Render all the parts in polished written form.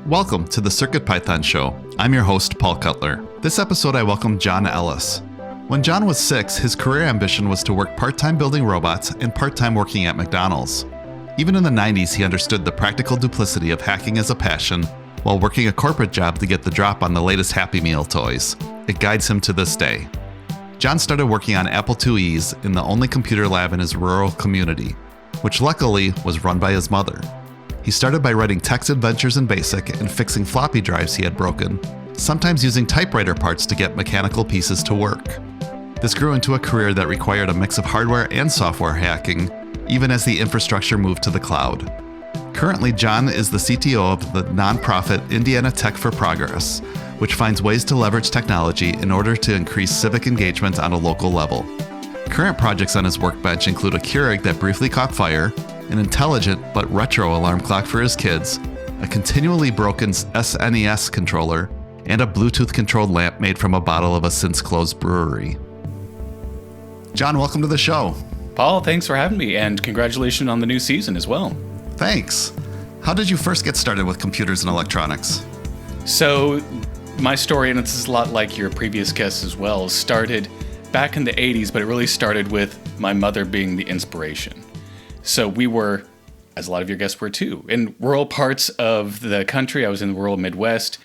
Welcome to the CircuitPython show. I'm your host, Paul Cutler. This episode, I welcome John Ellis. When John was 6, his career ambition was to work part-time building robots and part-time working at McDonald's. Even in the 90s, he understood the practical duplicity of hacking as a passion while working a corporate job to get the drop on the latest Happy Meal toys. It guides him to this day. John started working on Apple IIes in the only computer lab in his rural community, which luckily was run by his mother. He started by writing text adventures in BASIC and fixing floppy drives he had broken, sometimes using typewriter parts to get mechanical pieces to work. This grew into a career that required a mix of hardware and software hacking, even as the infrastructure moved to the cloud. Currently, John is the CTO of the nonprofit Indiana Tech for Progress, which finds ways to leverage technology in order to increase civic engagement on a local level. Current projects on his workbench include a Keurig that briefly caught fire, an intelligent but retro alarm clock for his kids, a continually broken SNES controller, and a Bluetooth-controlled lamp made from a bottle of a since-closed brewery. John, welcome to the show. Paul, thanks for having me, and congratulations on the new season as well. Thanks. How did you first get started with computers and electronics? So, my story, and this is a lot like your previous guest as well, started back in the 80s, but it really started with my mother being the inspiration. So we were, as a lot of your guests were too, in rural parts of the country. I was in the rural Midwest.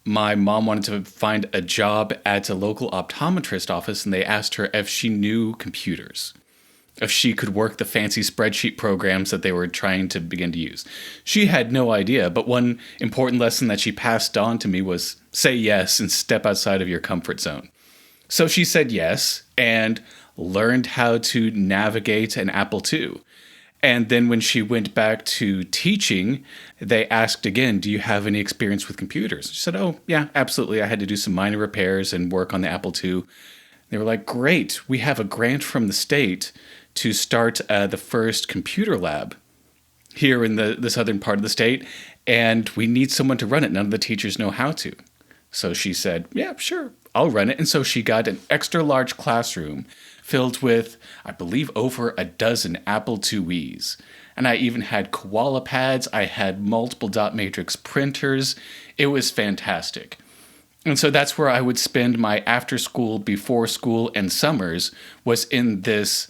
My mom wanted to find a job at a local optometrist office, and they asked her if she knew computers, if she could work the fancy spreadsheet programs that they were trying to begin to use. She had no idea, but one important lesson that she passed on to me was say yes and step outside of your comfort zone. So she said yes and learned how to navigate an Apple II. And then when she went back to teaching, they asked again, do you have any experience with computers? She said, oh, yeah, absolutely. I had to do some minor repairs and work on the Apple II. They were like, great, we have a grant from the state to start the first computer lab here in the southern part of the state, and we need someone to run it. None of the teachers know how to. So she said, yeah, sure, I'll run it. And so she got an extra large classroom filled with, I believe, over a dozen Apple IIes. And I even had koala pads. I had multiple dot matrix printers. It was fantastic. And so that's where I would spend my after school, before school, and summers, was in this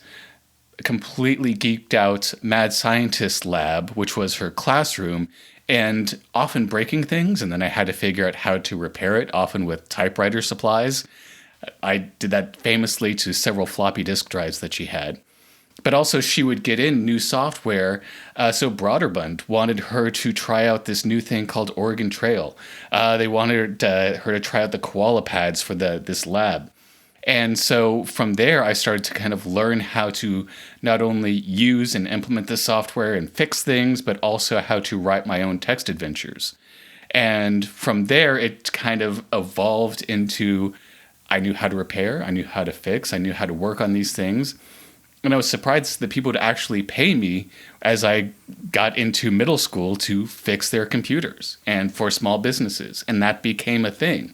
completely geeked out mad scientist lab, which was her classroom, and often breaking things. And then I had to figure out how to repair it, often with typewriter supplies. I did that famously to several floppy disk drives that she had. But also she would get in new software. So Broderbund wanted her to try out this new thing called Oregon Trail. They wanted her to try out the koala pads for this lab. And so from there, I started to kind of learn how to not only use and implement the software and fix things, but also how to write my own text adventures. And from there, it kind of evolved into I knew how to repair, I knew how to fix, I knew how to work on these things. And I was surprised that people would actually pay me as I got into middle school to fix their computers and for small businesses. And that became a thing.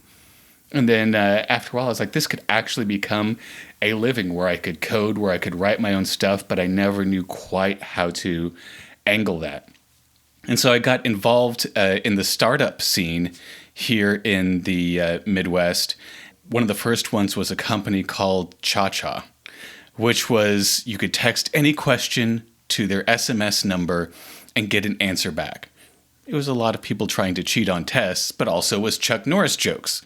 And then after a while, I was like, this could actually become a living where I could code, where I could write my own stuff, but I never knew quite how to angle that. And so I got involved in the startup scene here in the Midwest. One of the first ones was a company called Cha-Cha, which was you could text any question to their SMS number and get an answer back. It was a lot of people trying to cheat on tests, but also was Chuck Norris jokes.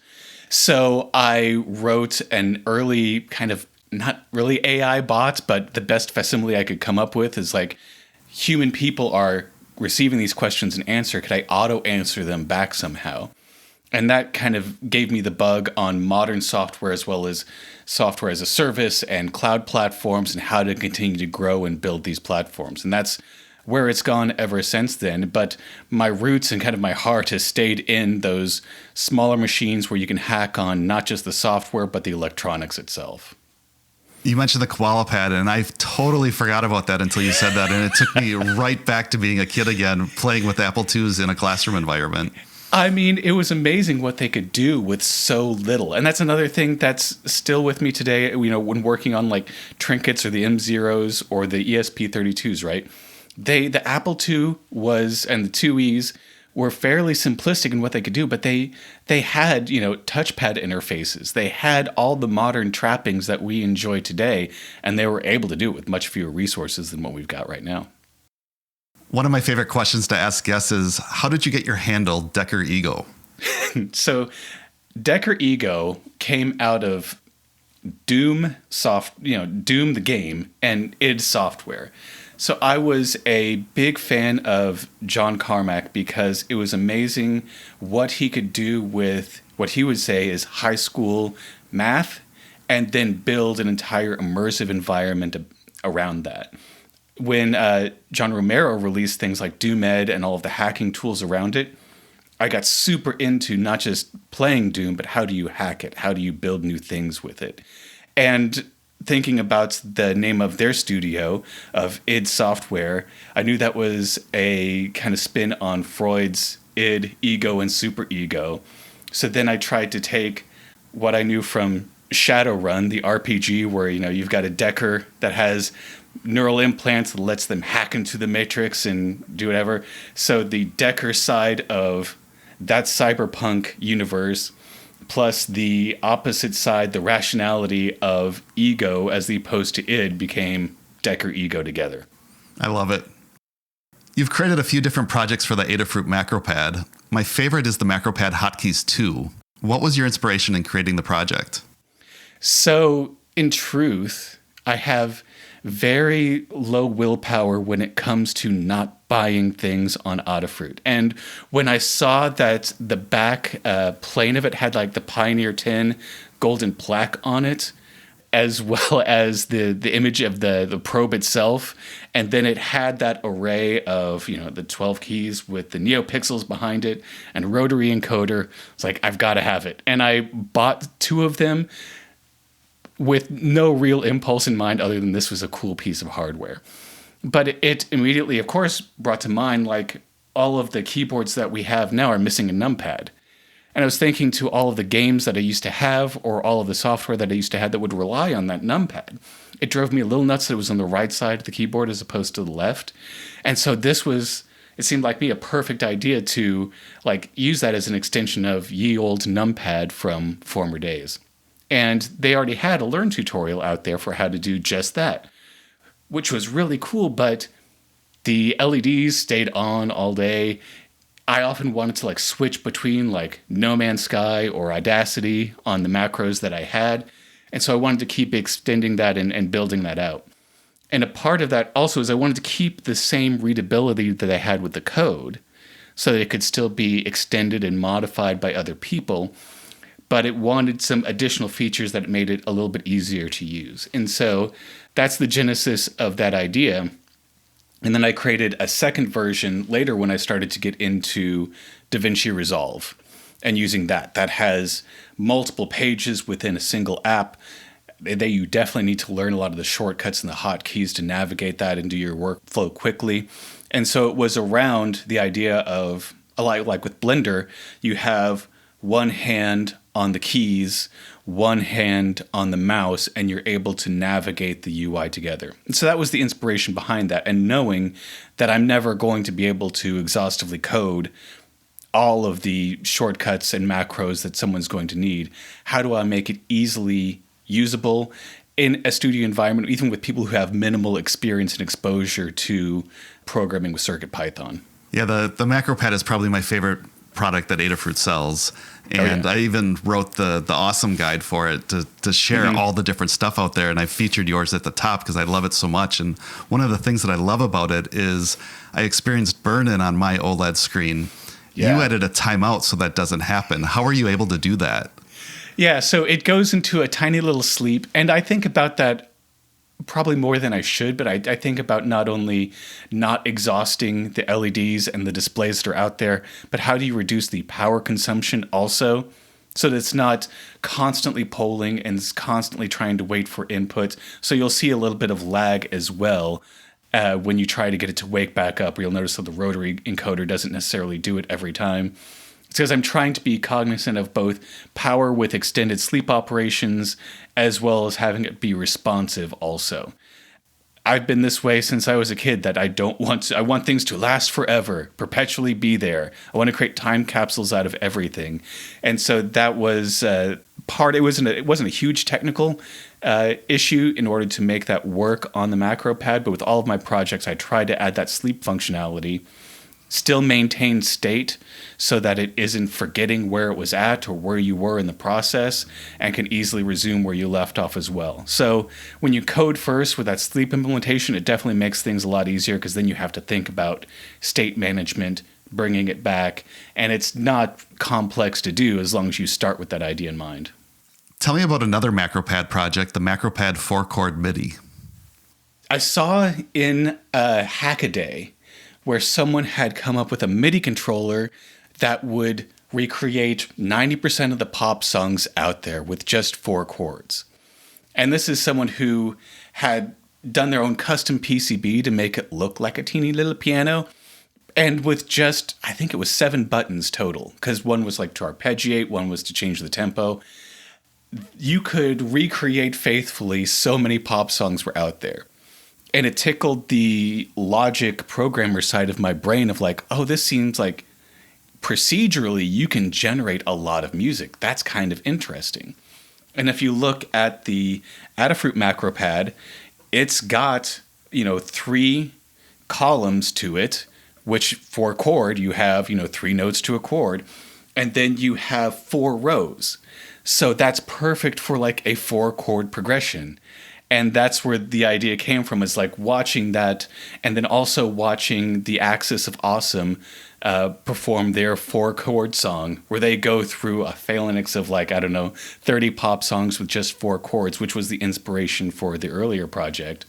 So I wrote an early kind of not really AI bot, but the best facsimile I could come up with is like human people are receiving these questions and answer. Could I auto answer them back somehow? And that kind of gave me the bug on modern software as well as software as a service and cloud platforms and how to continue to grow and build these platforms. And that's where it's gone ever since then. But my roots and kind of my heart has stayed in those smaller machines where you can hack on not just the software, but the electronics itself. You mentioned the koala pad, and I totally forgot about that until you said that. And it took me right back to being a kid again, playing with Apple IIs in a classroom environment. I mean, it was amazing what they could do with so little. And that's another thing that's still with me today, you know, when working on like trinkets or the M0s or the ESP32s, right? The Apple II was, and the IIes were fairly simplistic in what they could do, but they had, touchpad interfaces. They had all the modern trappings that we enjoy today, and they were able to do it with much fewer resources than what we've got right now. One of my favorite questions to ask guests is, how did you get your handle DeckerEgo? So DeckerEgo came out of Doom Doom the game and id Software. So I was a big fan of John Carmack because it was amazing what he could do with what he would say is high school math and then build an entire immersive environment around that. When John Romero released things like DoomEd and all of the hacking tools around it, I got super into not just playing Doom, but how do you hack it? How do you build new things with it? And thinking about the name of their studio, of id Software, I knew that was a kind of spin on Freud's id, ego, and superego. So then I tried to take what I knew from Shadowrun, the RPG, where you've got a Decker that has neural implants that lets them hack into the matrix and do whatever. So the Decker side of that cyberpunk universe, plus the opposite side, the rationality of ego as opposed to id, became DeckerEgo together. I love it. You've created a few different projects for the Adafruit MacroPad. My favorite is the MacroPad Hotkeys II. What was your inspiration in creating the project? So, in truth, I have very low willpower when it comes to not buying things on Adafruit. And when I saw that the back plane of it had like the Pioneer 10 golden plaque on it, as well as the image of the probe itself, and then it had that array of the 12 keys with the NeoPixels behind it and rotary encoder, it's like, I've got to have it. And I bought 2 of them with no real impulse in mind other than this was a cool piece of hardware. But it immediately, of course, brought to mind, like, all of the keyboards that we have now are missing a numpad. And I was thinking to all of the games that I used to have or all of the software that I used to have that would rely on that numpad. It drove me a little nuts that it was on the right side of the keyboard as opposed to the left. And so it seemed like me a perfect idea to use that as an extension of ye old numpad from former days. And they already had a Learn tutorial out there for how to do just that, which was really cool, but the LEDs stayed on all day. I often wanted to switch between No Man's Sky or Audacity on the macros that I had. And so I wanted to keep extending that and building that out. And a part of that also is I wanted to keep the same readability that I had with the code so that it could still be extended and modified by other people. But it wanted some additional features that made it a little bit easier to use. And so that's the genesis of that idea. And then I created a second version later when I started to get into DaVinci Resolve and using that. That has multiple pages within a single app. You definitely need to learn a lot of the shortcuts and the hotkeys to navigate that and do your workflow quickly. And so it was around the idea of, like with Blender, you have one hand on the keys, one hand on the mouse, and you're able to navigate the UI together. And so that was the inspiration behind that, and knowing that I'm never going to be able to exhaustively code all of the shortcuts and macros that someone's going to need. How do I make it easily usable in a studio environment, even with people who have minimal experience and exposure to programming with CircuitPython? Yeah, the MacroPad is probably my favorite product that Adafruit sells. And I even wrote the awesome guide for it to share all the different stuff out there. And I featured yours at the top because I love it so much. And one of the things that I love about it is I experienced burn-in on my OLED screen. Yeah. You added a timeout so that doesn't happen. How are you able to do that? Yeah, so it goes into a tiny little sleep. And I think about that probably more than I should, but I think about not only not exhausting the LEDs and the displays that are out there, but how do you reduce the power consumption also so that it's not constantly polling and it's constantly trying to wait for input. So you'll see a little bit of lag as well when you try to get it to wake back up, or you'll notice that the rotary encoder doesn't necessarily do it every time. It's because I'm trying to be cognizant of both power with extended sleep operations as well as having it be responsive also. I've been this way since I was a kid, that I want things to last forever, perpetually be there. I want to create time capsules out of everything. And so that was it wasn't a huge technical issue in order to make that work on the MacroPad, but with all of my projects, I tried to add that sleep functionality, still maintain state so that it isn't forgetting where it was at or where you were in the process, and can easily resume where you left off as well. So when you code first with that sleep implementation, it definitely makes things a lot easier, because then you have to think about state management, bringing it back, and it's not complex to do as long as you start with that idea in mind. Tell me about another MacroPad project, the MacroPad 4-chord MIDI. I saw in a Hackaday where someone had come up with a MIDI controller that would recreate 90% of the pop songs out there with just 4 chords. And this is someone who had done their own custom PCB to make it look like a teeny little piano. And with just, I think it was 7 buttons total, because one was like to arpeggiate, one was to change the tempo. You could recreate faithfully so many pop songs were out there. And it tickled the logic programmer side of my brain of like, oh, this seems like procedurally you can generate a lot of music. That's kind of interesting. And if you look at the Adafruit MacroPad, it's got, 3 columns to it, which for a chord, you have, 3 notes to a chord. And then you have 4 rows. So that's perfect for like a 4-chord progression. And that's where the idea came from, is like watching that, and then also watching the Axis of Awesome perform their 4-chord song, where they go through a phalanx of 30 pop songs with just 4 chords, which was the inspiration for the earlier project.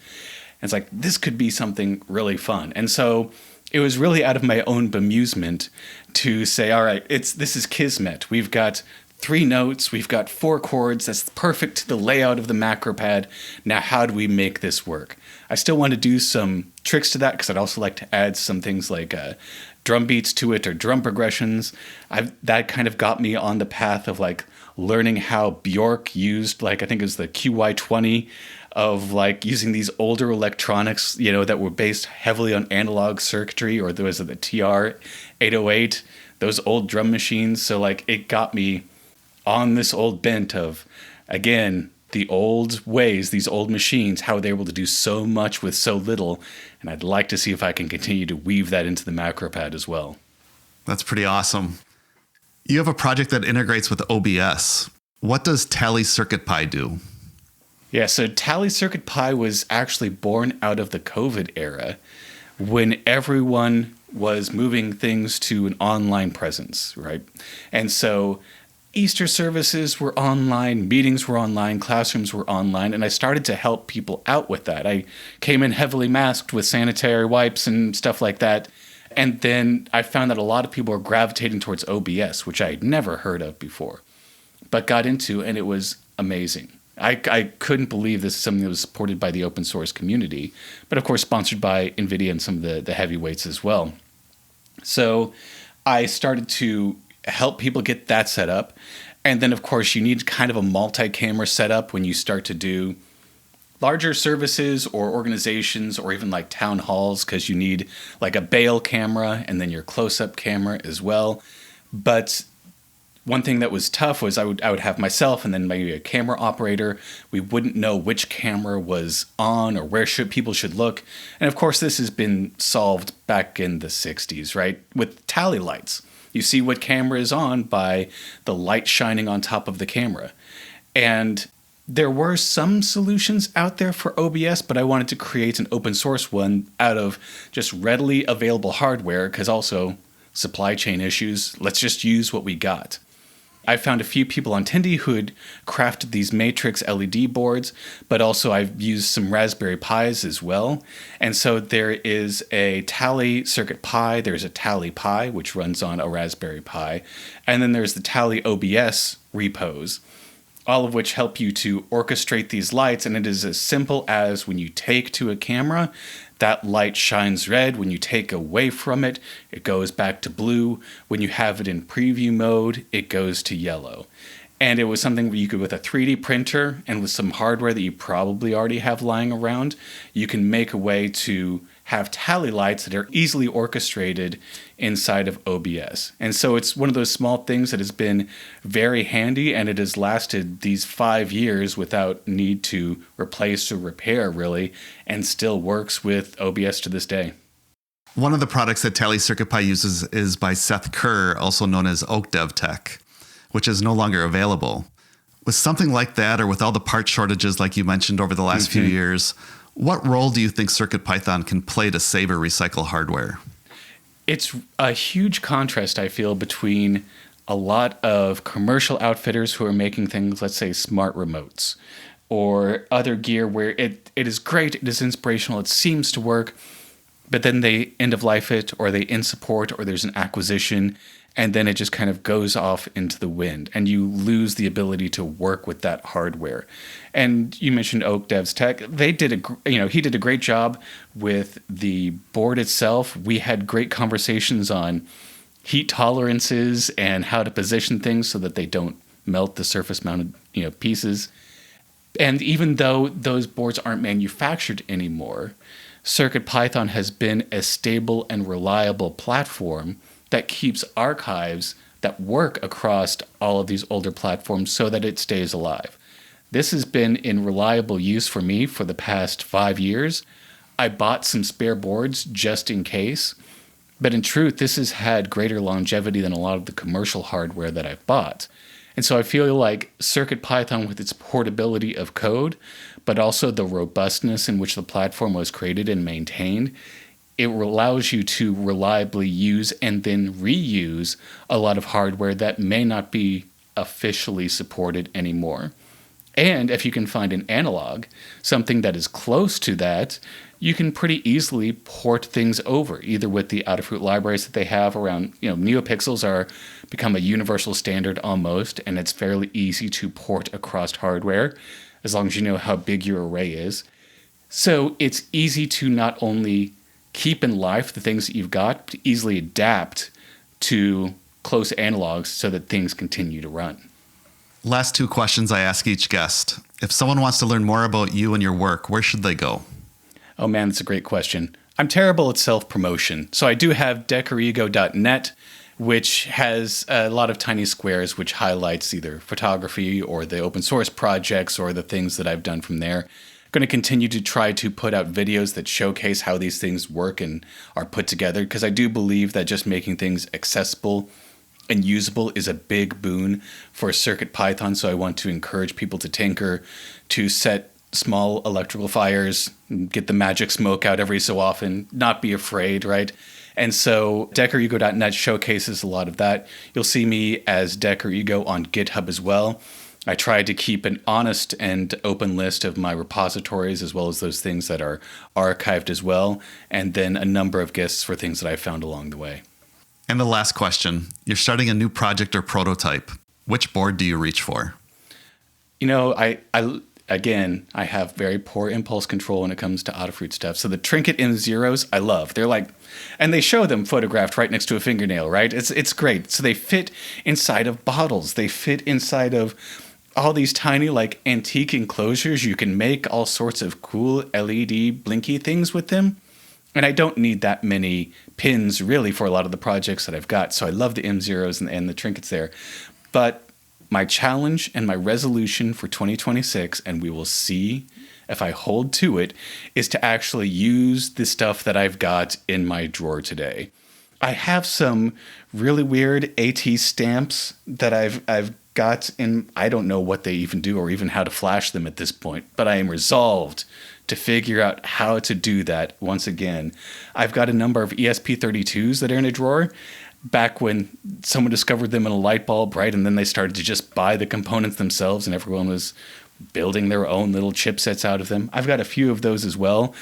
And it's like, this could be something really fun. And so it was really out of my own bemusement to say, all right, this is Kismet. We've got 3 notes, we've got 4 chords, that's perfect to the layout of the MacroPad. Now, how do we make this work? I still want to do some tricks to that, because I'd also like to add some things like drum beats to it or drum progressions. That kind of got me on the path of learning how Bjork used, I think it was the QY20, of using these older electronics, that were based heavily on analog circuitry, or there was the TR-808, those old drum machines. So it got me on this old bent of, again, the old ways, these old machines, how they're able to do so much with so little. And I'd like to see if I can continue to weave that into the MacroPad as well. That's pretty awesome. You have a project that integrates with OBS. What does TallyCircuitPy do? Yeah, so TallyCircuitPy was actually born out of the COVID era, when everyone was moving things to an online presence, right? And so Easter services were online, meetings were online, classrooms were online, and I started to help people out with that. I came in heavily masked with sanitary wipes and stuff like that. And then I found that a lot of people were gravitating towards OBS, which I had never heard of before, but got into, and it was amazing. I couldn't believe this is something that was supported by the open source community, but of course sponsored by NVIDIA and some of the heavyweights as well. So I started to help people get that set up. And then, of course, you need kind of a multi-camera setup when you start to do larger services or organizations, or even town halls, because you need a bail camera and then your close-up camera as well. But one thing that was tough was I would have myself and then maybe a camera operator. We wouldn't know which camera was on or where people should look. And of course, this has been solved back in the 60s, right? With tally lights. You see what camera is on by the light shining on top of the camera. And there were some solutions out there for OBS, but I wanted to create an open source one out of just readily available hardware, because also supply chain issues. Let's just use what we got. I found a few people on Tindy who had crafted these matrix LED boards, but also I've used some Raspberry Pis as well. And so there is a TallyCircuitPy, there's a TallyPi, which runs on a Raspberry Pi, and then there's the TallyOBS repos, all of which help you to orchestrate these lights. And it is as simple as when you take to a camera, that light shines red. When you take away from it, it goes back to blue. When you have it in preview mode, it goes to yellow. And it was something where you could, with a 3D printer and with some hardware that you probably already have lying around, you can make a way to have tally lights that are easily orchestrated inside of OBS. And so it's one of those small things that has been very handy, and it has lasted these 5 years without need to replace or repair, really, and still works with OBS to this day. One of the products that TallyCircuitPy uses is by Seth Kerr, also known as OakDev Tech, which is no longer available. With something like that, or with all the part shortages like you mentioned over the last few years, what role do you think CircuitPython can play to save or recycle hardware? It's a huge contrast, I feel, between a lot of commercial outfitters who are making things, let's say, smart remotes, or other gear where it is great, it is inspirational, it seems to work, but then they end of life it, or they in support, or there's an acquisition, and then it just kind of goes off into the wind, and you lose the ability to work with that hardware. And you mentioned OakDev's Tech. He did a great job with the board itself. We had great conversations on heat tolerances and how to position things so that they don't melt the surface mounted, pieces. And even though those boards aren't manufactured anymore, CircuitPython has been a stable and reliable platform that keeps archives that work across all of these older platforms so that it stays alive. This has been in reliable use for me for the past 5 years. I bought some spare boards just in case, but in truth, this has had greater longevity than a lot of the commercial hardware that I've bought. And so I feel like CircuitPython, with its portability of code, but also the robustness in which the platform was created and maintained, it allows you to reliably use and then reuse a lot of hardware that may not be officially supported anymore. And if you can find an analog, something that is close to that, you can pretty easily port things over, either with the Adafruit libraries that they have around, NeoPixels are become a universal standard almost, and it's fairly easy to port across hardware, as long as you know how big your array is. So it's easy to not only keep in life the things that you've got, to easily adapt to close analogs so that things continue to run. Last 2 questions I ask each guest. If someone wants to learn more about you and your work, where should they go? Oh man, that's a great question. I'm terrible at self-promotion. So I do have DeckerEgo.net, which has a lot of tiny squares which highlights either photography or the open source projects or the things that I've done from there. Going to continue to try to put out videos that showcase how these things work and are put together, because I do believe that just making things accessible and usable is a big boon for CircuitPython. So I want to encourage people to tinker, to set small electrical fires, get the magic smoke out every so often, not be afraid, right? And so DeckerEgo.net showcases a lot of that. You'll see me as DeckerEgo on GitHub as well. I tried to keep an honest and open list of my repositories, as well as those things that are archived as well, and then a number of gists for things that I found along the way. And the last question, you're starting a new project or prototype. Which board do you reach for? I have very poor impulse control when it comes to Adafruit stuff. So the Trinket M0s, I love. They're like, and they show them photographed right next to a fingernail, right? It's great. So they fit inside of bottles. They fit inside of all these tiny, like, antique enclosures. You can make all sorts of cool LED blinky things with them. And I don't need that many pins, really, for a lot of the projects that I've got. So I love the M0s and the Trinkets there. But my challenge and my resolution for 2026, and we will see if I hold to it, is to actually use the stuff that I've got in my drawer today. I have some really weird AT stamps that I've got in, I don't know what they even do or even how to flash them at this point, but I am resolved to figure out how to do that once again. I've got a number of ESP32s that are in a drawer. Back when someone discovered them in a light bulb, right? And then they started to just buy the components themselves and everyone was building their own little chipsets out of them. I've got a few of those as well.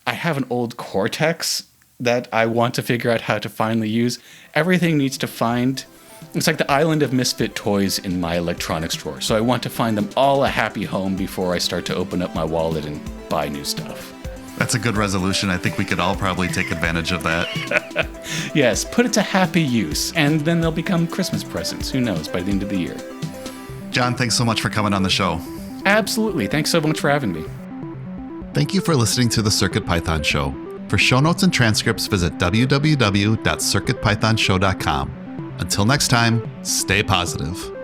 I have an old Cortex that I want to figure out how to finally use. Everything needs to find, it's like the island of misfit toys in my electronics drawer. So I want to find them all a happy home before I start to open up my wallet and buy new stuff. That's a good resolution. I think we could all probably take advantage of that. Yes, put it to happy use, and then they'll become Christmas presents. Who knows, by the end of the year. John, thanks so much for coming on the show. Absolutely. Thanks so much for having me. Thank you for listening to the CircuitPython Show. For show notes and transcripts, visit www.circuitpythonshow.com. Until next time, stay positive.